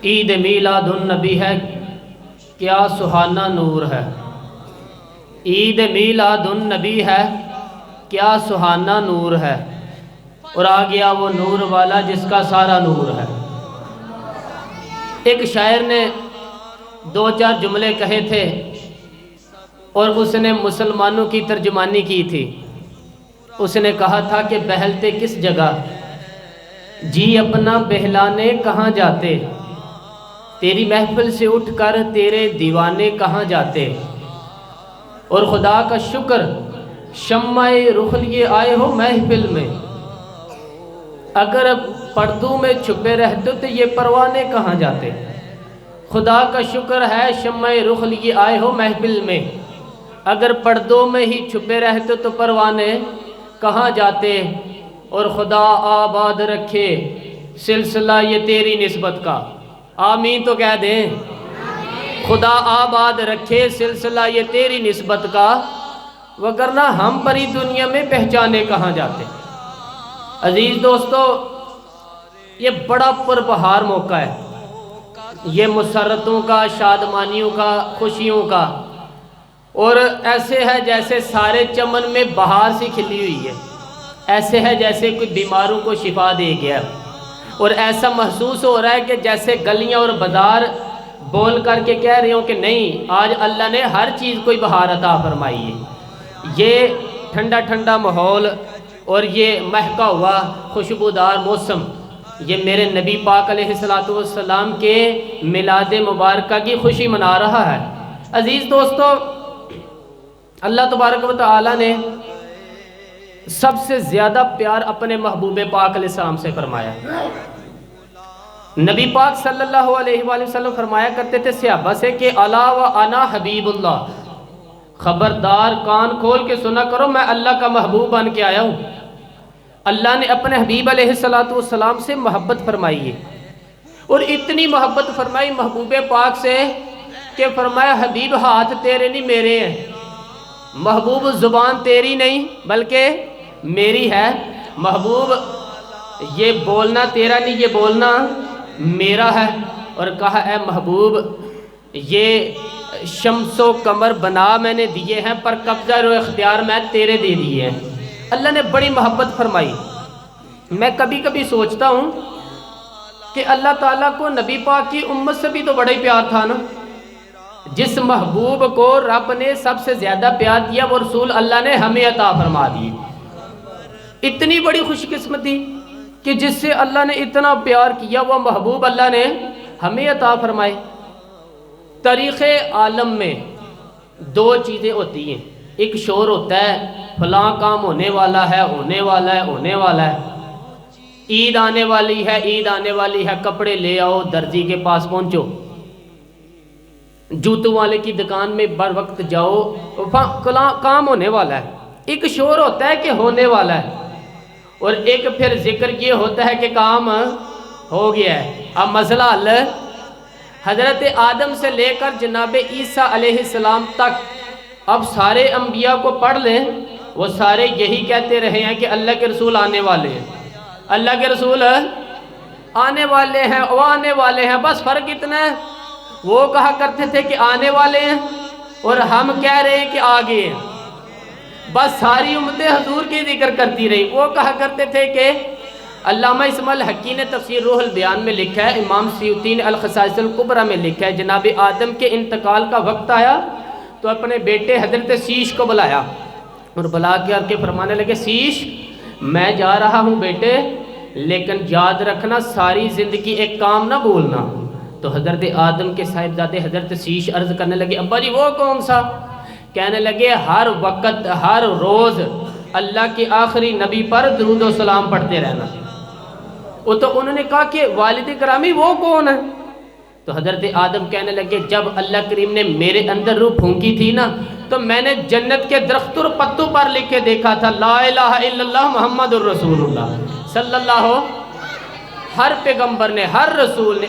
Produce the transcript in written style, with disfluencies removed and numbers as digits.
عید میلاد النبی ہے، کیا سہانا نور ہے۔ عید میلاد النبی ہے، کیا سہانا نور ہے، اور آ گیا وہ نور والا جس کا سارا نور ہے۔ ایک شاعر نے دو چار جملے کہے تھے اور اس نے مسلمانوں کی ترجمانی کی تھی۔ اس نے کہا تھا کہ بہلتے کس جگہ، جی اپنا بہلانے کہاں جاتے، تیری محفل سے اٹھ کر تیرے دیوانے کہاں جاتے، اور خدا کا شکر شمع رخ لیے آئے ہو محفل میں، اگر پردوں میں چھپے رہتے تو یہ پروانے کہاں جاتے۔ خدا کا شکر ہے شمع رخ لیے آئے ہو محفل میں، اگر پردوں میں ہی چھپے رہتے تو پروانے کہاں جاتے، اور خدا آباد رکھے سلسلہ یہ تیری نسبت کا، آمین تو کہہ دیں۔ خدا آباد رکھے سلسلہ یہ تیری نسبت کا، وگرنہ ہم پری دنیا میں پہچانے کہاں جاتے۔ عزیز دوستو، یہ بڑا پربہار موقع ہے، یہ مسرتوں کا، شادمانیوں کا، خوشیوں کا، اور ایسے ہے جیسے سارے چمن میں بہار سی کھلی ہوئی ہے، ایسے ہے جیسے کوئی بیماروں کو شفا دے گیا، اور ایسا محسوس ہو رہا ہے کہ جیسے گلیاں اور بازار بول کر کے کہہ رہے ہوں کہ نہیں، آج اللہ نے ہر چیز کوئی بہار عطا فرمائی ہے۔ یہ ٹھنڈا ٹھنڈا ماحول اور یہ مہکا ہوا خوشبودار موسم، یہ میرے نبی پاک علیہ السلام کے میلاد مبارکہ کی خوشی منا رہا ہے۔ عزیز دوستو، اللہ تبارک و تعالی نے سب سے زیادہ پیار اپنے محبوب پاک علیہ السلام سے فرمایا۔ نبی پاک صلی اللہ علیہ وآلہ وسلم فرمایا کرتے تھے صحابہ سے کہ الا و انا حبیب اللہ، خبردار کان کھول کے سنا کرو، میں اللہ کا محبوب بن کے آیا ہوں۔ اللہ نے اپنے حبیب علیہ السلام سے محبت فرمائی ہے، اور اتنی محبت فرمائی محبوب پاک سے کہ فرمایا حبیب ہاتھ تیرے نہیں میرے ہیں، محبوب زبان تیری نہیں بلکہ میری ہے، محبوب یہ بولنا تیرا نہیں، یہ بولنا میرا ہے۔ اور کہا اے محبوب، یہ شمس و قمر بنا میں نے دیے ہیں، پر قبضہ و اختیار میں تیرے دے دیے ہیں۔ اللہ نے بڑی محبت فرمائی۔ میں کبھی کبھی سوچتا ہوں کہ اللہ تعالیٰ کو نبی پاک کی امت سے بھی تو بڑا ہی پیار تھا نا۔ جس محبوب کو رب نے سب سے زیادہ پیار دیا وہ رسول اللہ نے ہمیں عطا فرما دی۔ اتنی بڑی خوش قسمتی کہ جس سے اللہ نے اتنا پیار کیا وہ محبوب اللہ نے ہمیں عطا فرمائے۔ تاریخ عالم میں دو چیزیں ہوتی ہیں، ایک شور ہوتا ہے فلاں کام ہونے والا ہے، ہونے والا ہے، ہونے والا ہے، عید آنے والی ہے، عید آنے والی ہے، کپڑے لے آؤ، درزی کے پاس پہنچو، جوتوں والے کی دکان میں بر وقت جاؤ، کام ہونے والا ہے۔ ایک شور ہوتا ہے کہ ہونے والا ہے، اور ایک پھر ذکر یہ ہوتا ہے کہ کام ہو گیا ہے۔ اب مسئلہ حل، حضرت آدم سے لے کر جناب عیسیٰ علیہ السلام تک اب سارے انبیاء کو پڑھ لیں، وہ سارے یہی کہتے رہے ہیں کہ اللہ کے رسول آنے والے ہیں، اللہ کے رسول آنے والے ہیں، وہ آنے والے ہیں، بس فرق اتنا ہے، وہ کہا کرتے تھے کہ آنے والے ہیں اور ہم کہہ رہے ہیں کہ آگے ہیں۔ بس ساری امتیں حضور کی ذکر کرتی رہی۔ وہ کہا کرتے تھے کہ علامہ اسماعیل حقی نے تفسیر روح البیان میں لکھا ہے، امام سیوطی نے الخصائص الکبریٰ میں لکھا ہے، جناب آدم کے انتقال کا وقت آیا تو اپنے بیٹے حضرت شیش کو بلایا، اور بلا کے فرمانے لگے شیش میں جا رہا ہوں بیٹے، لیکن یاد رکھنا ساری زندگی ایک کام نہ بھولنا۔ تو حضرت آدم کے صاحبزادے حضرت شیش عرض کرنے لگے ابا جی وہ کون سا؟ کہنے لگے ہر وقت ہر روز اللہ کے آخری نبی پر درود و سلام پڑھتے رہنا۔ وہ تو انہوں نے کہا کہ والد کرامی وہ کون ہے؟ تو حضرت آدم کہنے لگے جب اللہ کریم نے میرے اندر روح پھونکی تھی نا تو میں نے جنت کے درخت اور پتوں پر لکھ کے دیکھا تھا لا الہ الا اللہ محمد الرسول اللہ صلی اللہ۔ ہر پیغمبر نے، ہر رسول نے